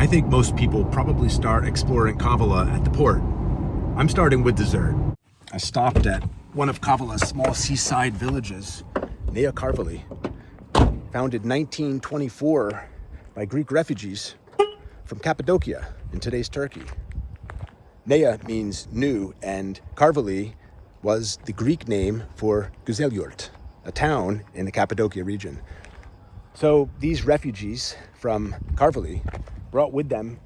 I think most people probably start exploring Kavala at the port. I'm starting with dessert. I stopped at one of Kavala's small seaside villages, Nea Karvali, founded 1924 by Greek refugees from Cappadocia in today's Turkey. Nea means new, and Karvali was the Greek name for Güzelyurt, a town in the Cappadocia region. So these refugees from Karvali brought with them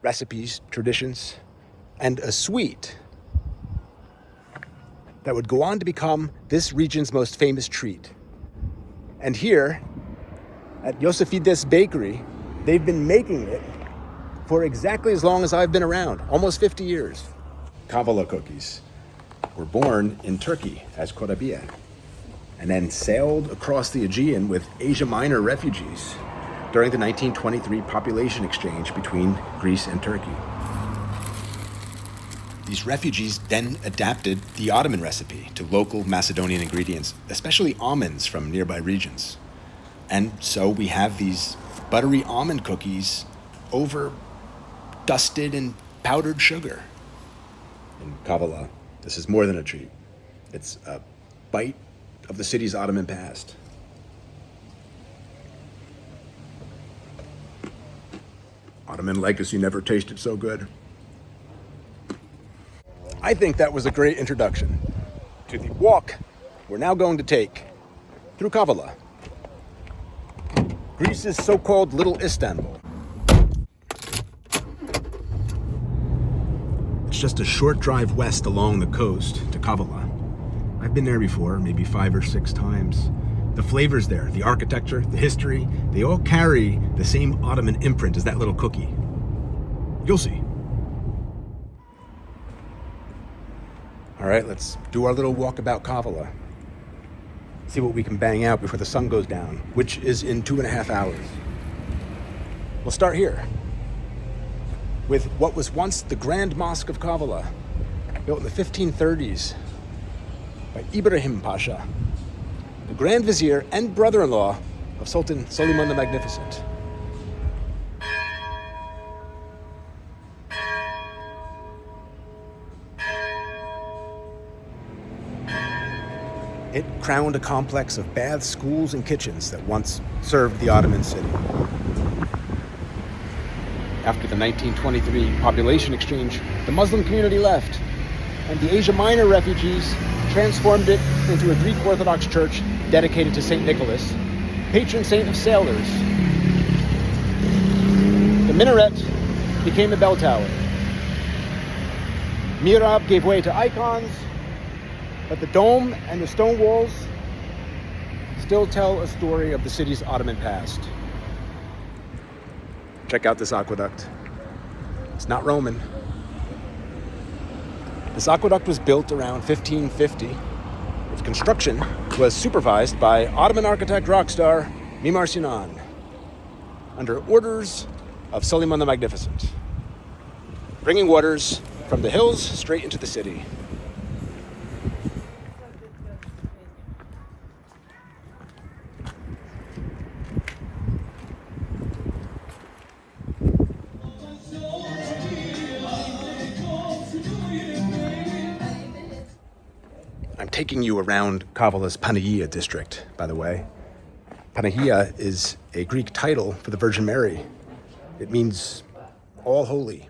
recipes, traditions, and a sweet that would go on to become this region's most famous treat. And here at Josefides Bakery, they've been making it for exactly as long as I've been around, almost 50 years. Kavala cookies were born in Turkey as kurabiye and then sailed across the Aegean with Asia Minor refugees during the 1923 population exchange between Greece and Turkey. These refugees then adapted the Ottoman recipe to local Macedonian ingredients, especially almonds from nearby regions. And so we have these buttery almond cookies over dusted and powdered sugar. In Kavala, this is more than a treat. It's a bite of the city's Ottoman past. Ottoman legacy never tasted so good. I think that was a great introduction to the walk we're now going to take through Kavala, Greece's so-called Little Istanbul. It's just a short drive west along the coast to Kavala. I've been there before, maybe 5 or 6 times. The flavors there, the architecture, the history, they all carry the same Ottoman imprint as that little cookie. You'll see. All right, let's do our little walk about Kavala. See what we can bang out before the sun goes down, which is in 2.5 hours. We'll start here with what was once the Grand Mosque of Kavala, built in the 1530s by Ibrahim Pasha, the Grand Vizier and brother-in-law of Sultan Suleiman the Magnificent. It crowned a complex of baths, schools, and kitchens that once served the Ottoman city. After the 1923 population exchange, the Muslim community left, and the Asia Minor refugees transformed it into a Greek Orthodox church dedicated to St. Nicholas, patron saint of sailors. The minaret became a bell tower. Mihrab gave way to icons, but the dome and the stone walls still tell a story of the city's Ottoman past. Check out this aqueduct. It's not Roman. This aqueduct was built around 1550. Its construction was supervised by Ottoman architect rock star Mimar Sinan under orders of Suleiman the Magnificent, bringing waters from the hills straight into the city. I'm taking you around Kavala's Panagia district, by the way. Panagia is a Greek title for the Virgin Mary. It means all holy.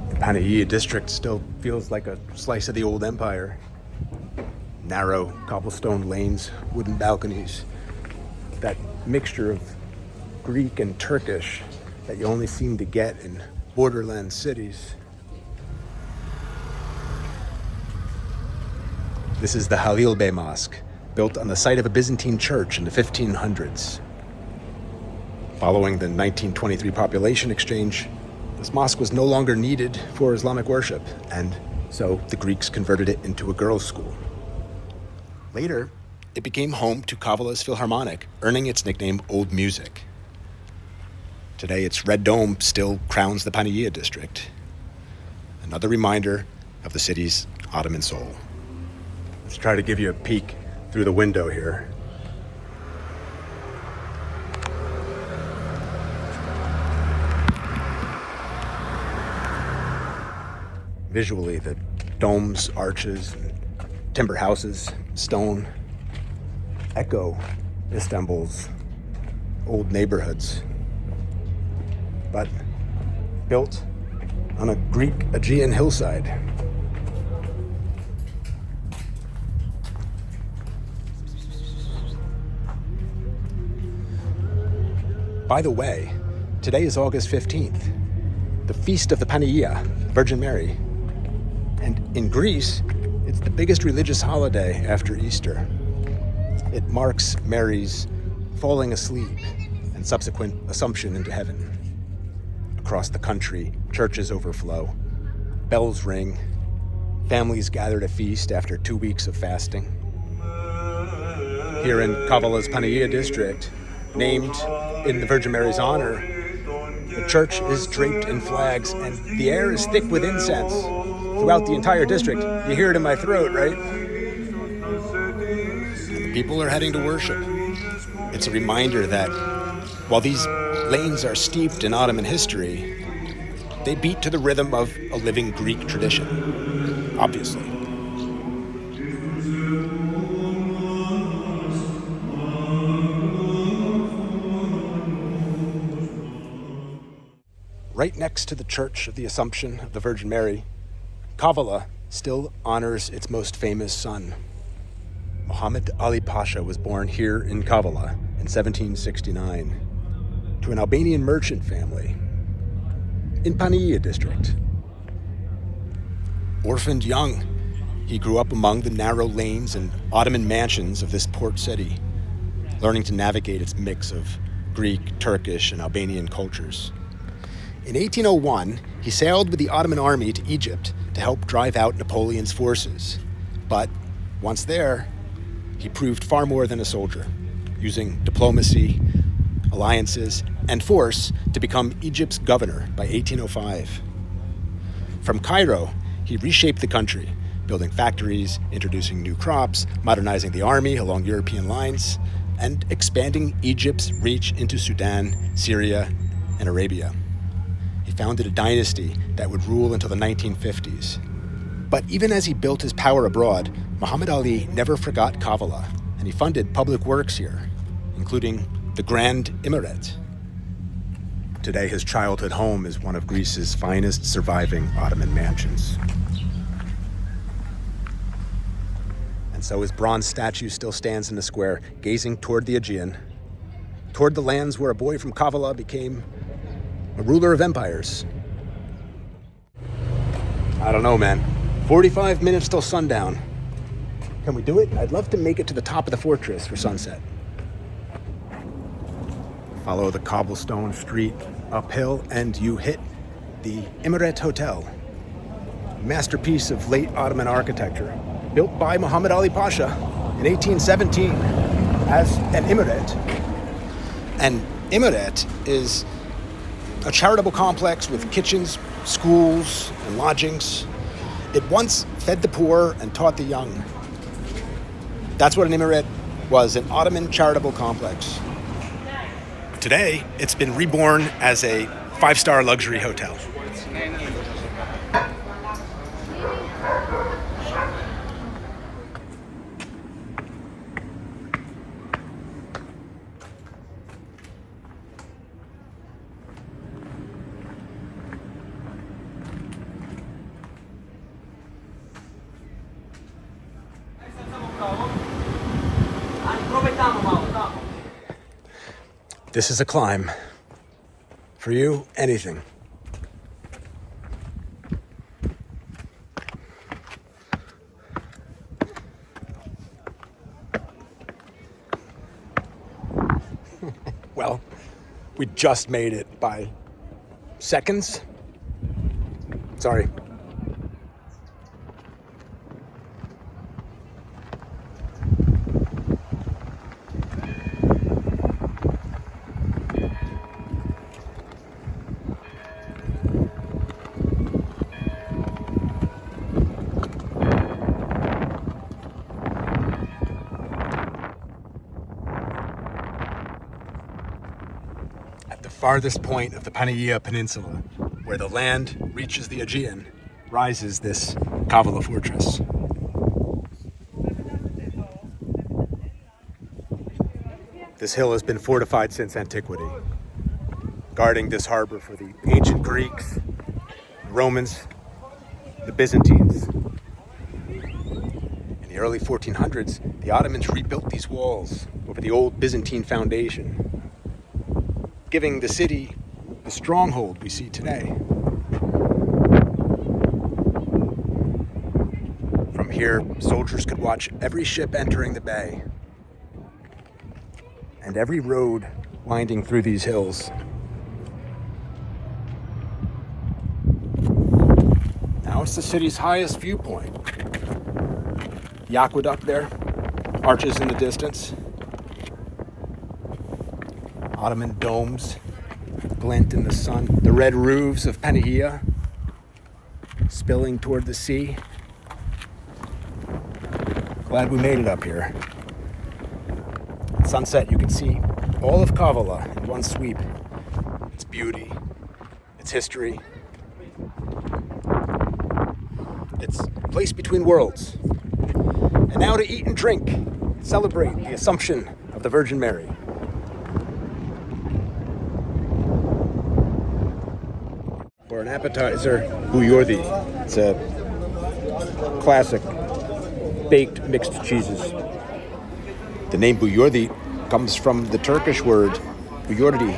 The Panagia district still feels like a slice of the old empire. Narrow cobblestone lanes, wooden balconies, that mixture of Greek and Turkish that you only seem to get in borderland cities. This is the Halil Bey Mosque, built on the site of a Byzantine church in the 1500s. Following the 1923 population exchange, this mosque was no longer needed for Islamic worship, and so the Greeks converted it into a girls' school. Later, it became home to Kavala's Philharmonic, earning its nickname Old Music. Today, its red dome still crowns the Panagia district, another reminder of the city's Ottoman soul. Let's try to give you a peek through the window here. visually, the domes, arches, timber houses, stone, echo Istanbul's old neighborhoods, but built on a Greek Aegean hillside. By the way, today is August 15th, the feast of the Panagia, Virgin Mary. And in Greece, it's the biggest religious holiday after Easter. It marks Mary's falling asleep and subsequent assumption into heaven. Across the country, churches overflow, bells ring, families gather to feast after 2 weeks of fasting. Here in Kavala's Panagia district, named in the Virgin Mary's honor, the church is draped in flags and the air is thick with incense throughout the entire district. You hear it in my throat, right? And the people are heading to worship. It's a reminder that while these lanes are steeped in Ottoman history, they beat to the rhythm of a living Greek tradition, obviously. Right next to the Church of the Assumption of the Virgin Mary, Kavala still honors its most famous son. Muhammad Ali Pasha was born here in Kavala in 1769 to an Albanian merchant family in Panagia district. Orphaned young, he grew up among the narrow lanes and Ottoman mansions of this port city, learning to navigate its mix of Greek, Turkish, and Albanian cultures. In 1801, he sailed with the Ottoman army to Egypt to help drive out Napoleon's forces. But once there, he proved far more than a soldier, using diplomacy, alliances, and force to become Egypt's governor by 1805. From Cairo, he reshaped the country, building factories, introducing new crops, modernizing the army along European lines, and expanding Egypt's reach into Sudan, Syria, and Arabia. He founded a dynasty that would rule until the 1950s. But even as he built his power abroad, Muhammad Ali never forgot Kavala, and he funded public works here, including the Grand Emirate. Today, his childhood home is one of Greece's finest surviving Ottoman mansions. And so his bronze statue still stands in the square, gazing toward the Aegean, toward the lands where a boy from Kavala became a ruler of empires. I don't know, man. 45 minutes till sundown. Can we do it? I'd love to make it to the top of the fortress for sunset. Follow the cobblestone street uphill and you hit the Emirate Hotel. Masterpiece of late Ottoman architecture, built by Muhammad Ali Pasha in 1817 as an emirate. An emirate is a charitable complex with kitchens, schools, and lodgings. It once fed the poor and taught the young. That's what an emirate was, an Ottoman charitable complex. Today, it's been reborn as a 5-star luxury hotel. This is a climb. For you, anything. Well, we just made it by seconds. Sorry. Farthest point of the Panagia Peninsula, where the land reaches the Aegean, rises this Kavala fortress. This hill has been fortified since antiquity, guarding this harbor for the ancient Greeks, the Romans, the Byzantines. In the early 1400s, the Ottomans rebuilt these walls over the old Byzantine foundation, giving the city the stronghold we see today. From here, soldiers could watch every ship entering the bay and every road winding through these hills. Now it's the city's highest viewpoint. The aqueduct there, arches in the distance. Ottoman domes glint in the sun. The red roofs of Panagia spilling toward the sea. Glad we made it up here. At sunset, you can see all of Kavala in one sweep. Its beauty, its history. It's a place between worlds. And now to eat and drink, celebrate the Assumption of the Virgin Mary. For an appetizer, bouyourdi. It's a classic baked mixed cheeses. The name bouyourdi comes from the Turkish word bouyourdi,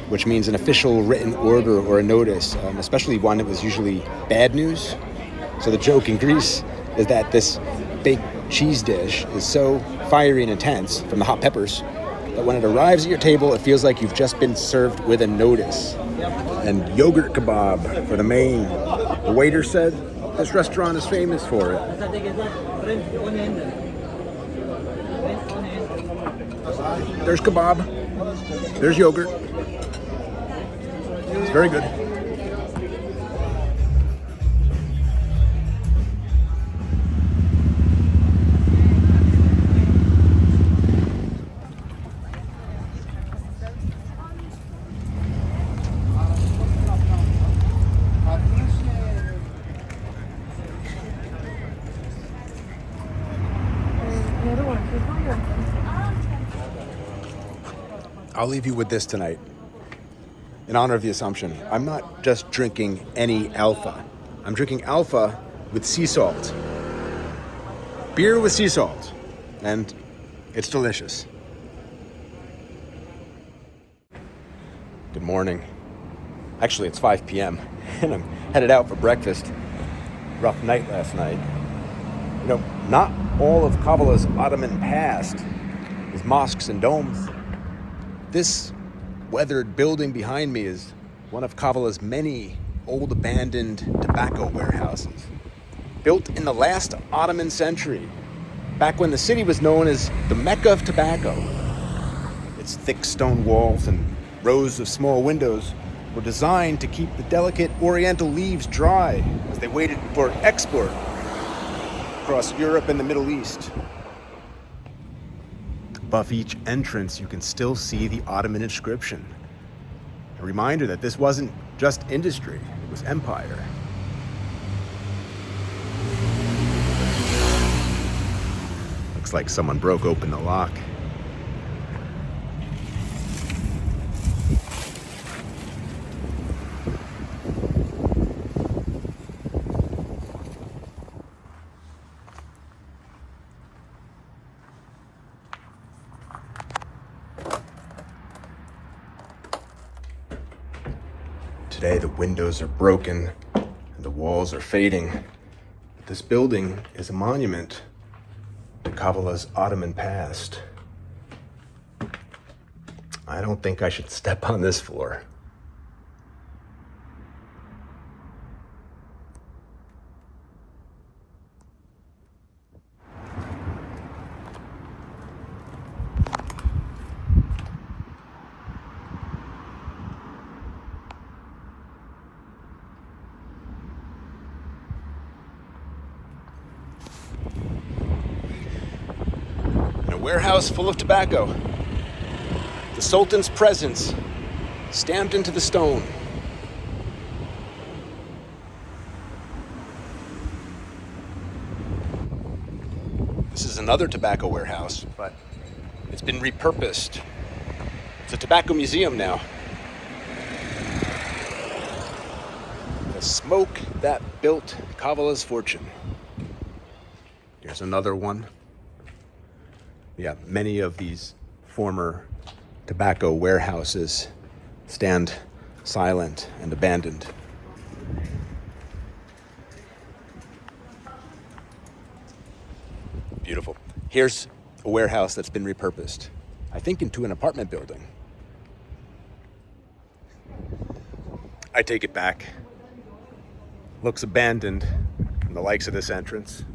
which means an official written order or a notice, especially one that was usually bad news. So the joke in Greece is that this baked cheese dish is so fiery and intense from the hot peppers that when it arrives at your table, it feels like you've just been served with a notice. And yogurt kebab for the main. The waiter said this restaurant is famous for it. There's kebab. There's yogurt. It's very good. I'll leave you with this tonight. In honor of the Assumption, I'm not just drinking any alpha. I'm drinking alpha with sea salt. Beer with sea salt. And it's delicious. Good morning. Actually, it's 5 p.m. and I'm headed out for breakfast. Rough night last night. You know, not all of Kavala's Ottoman past is mosques and domes. This weathered building behind me is one of Kavala's many old abandoned tobacco warehouses, built in the last Ottoman century, back when the city was known as the Mecca of tobacco. Its thick stone walls and rows of small windows were designed to keep the delicate oriental leaves dry as they waited for export across Europe and the Middle East. Above each entrance, you can still see the Ottoman inscription. A reminder that this wasn't just industry, it was empire. Looks like someone broke open the lock. Today the windows are broken and the walls are fading. But this building is a monument to Kavala's Ottoman past. I don't think I should step on this floor. Warehouse full of tobacco. The Sultan's presence stamped into the stone. another tobacco warehouse, but it's been repurposed. It's a tobacco museum now. The smoke that built Kavala's fortune. Here's another one. Yeah, many of these former tobacco warehouses stand silent and abandoned. Beautiful. Here's a warehouse that's been repurposed, I think into an apartment building. I take it back. Looks abandoned from the likes of this entrance,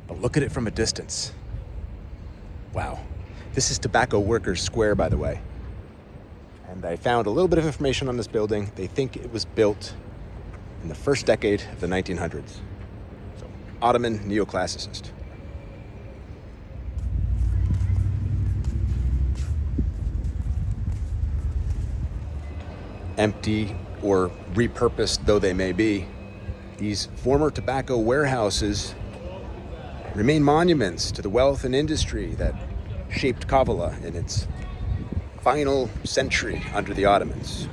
but look at it from a distance. Wow. This is Tobacco Workers Square, by the way. And I found a little bit of information on this building. They think it was built in the first decade of the 1900s. So, Ottoman neoclassicist. Empty or repurposed though they may be, these former tobacco warehouses remain monuments to the wealth and industry that shaped Kavala in its final century under the Ottomans.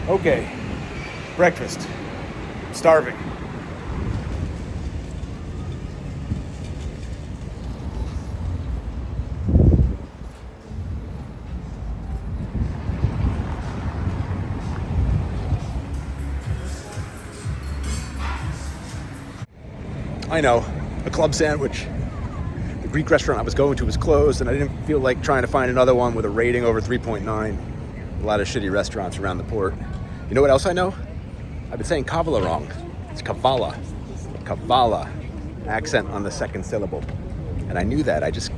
Okay, breakfast. I'm starving. I know, a club sandwich. The Greek restaurant I was going to was closed, and I didn't feel like trying to find another one with a rating over 3.9. A lot of shitty restaurants around the port. You know what else I know? I've been saying Kavala wrong. It's Kavala. Kavala. Accent on the second syllable. And I knew that. I just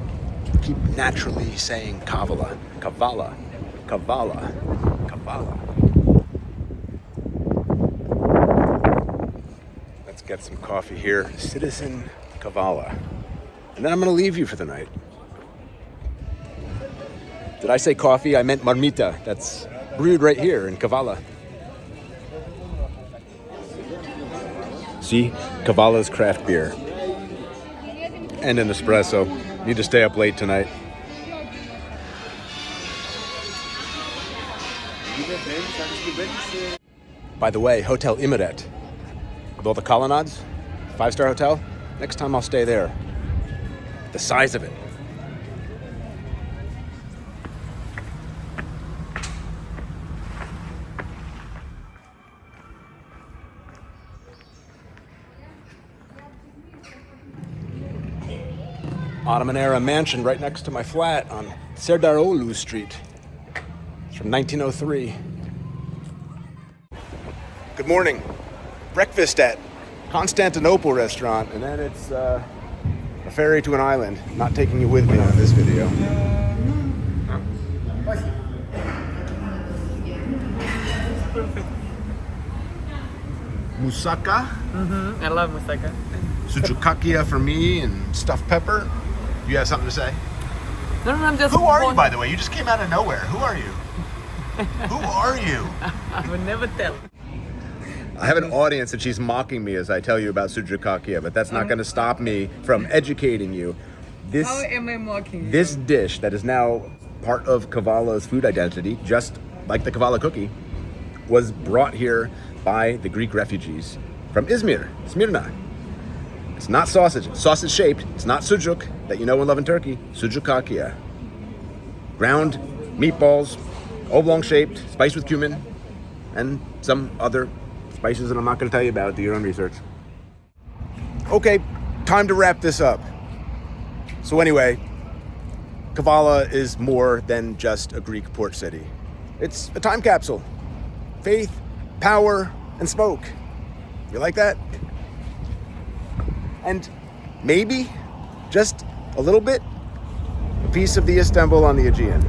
keep naturally saying Kavala. Kavala. Kavala. Kavala. Get some coffee here. Citizen Kavala. And then I'm going to leave you for the night. Did I say coffee? I meant marmita. That's brewed right here in Kavala. See? Kavala's craft beer. And an espresso. Need to stay up late tonight. By the way, Hotel Emiret. With all the colonnades, 5-star hotel, next time I'll stay there. The size of it. Ottoman era mansion right next to my flat on Serdaroğlu Street. It's from 1903. Good morning. Breakfast at Constantinople restaurant, and then it's a ferry to an island. I'm not taking you with me on this video. Moussaka. I love moussaka. Soutzoukakia for me and stuffed pepper. You have something to say? No, I'm just... Who are you, by the way? You just came out of nowhere. Who are you? Who are you? I would never tell. I have an audience and she's mocking me as I tell you about soutzoukakia, but that's not going to stop me from educating you. How am I mocking you? This dish that is now part of Kavala's food identity, just like the Kavala cookie, was brought here by the Greek refugees from Izmir, Smyrna. It's not sausage. It's sausage shaped. It's not sucuk that you know and love in Turkey. Soutzoukakia. Ground meatballs, oblong shaped, spiced with cumin, and some other spices that I'm not going to tell you about. Do your own research. Okay, time to wrap this up. So anyway, Kavala is more than just a Greek port city. It's a time capsule. Faith, power, and smoke. You like that? And maybe, just a little bit, a piece of the Istanbul on the Aegean.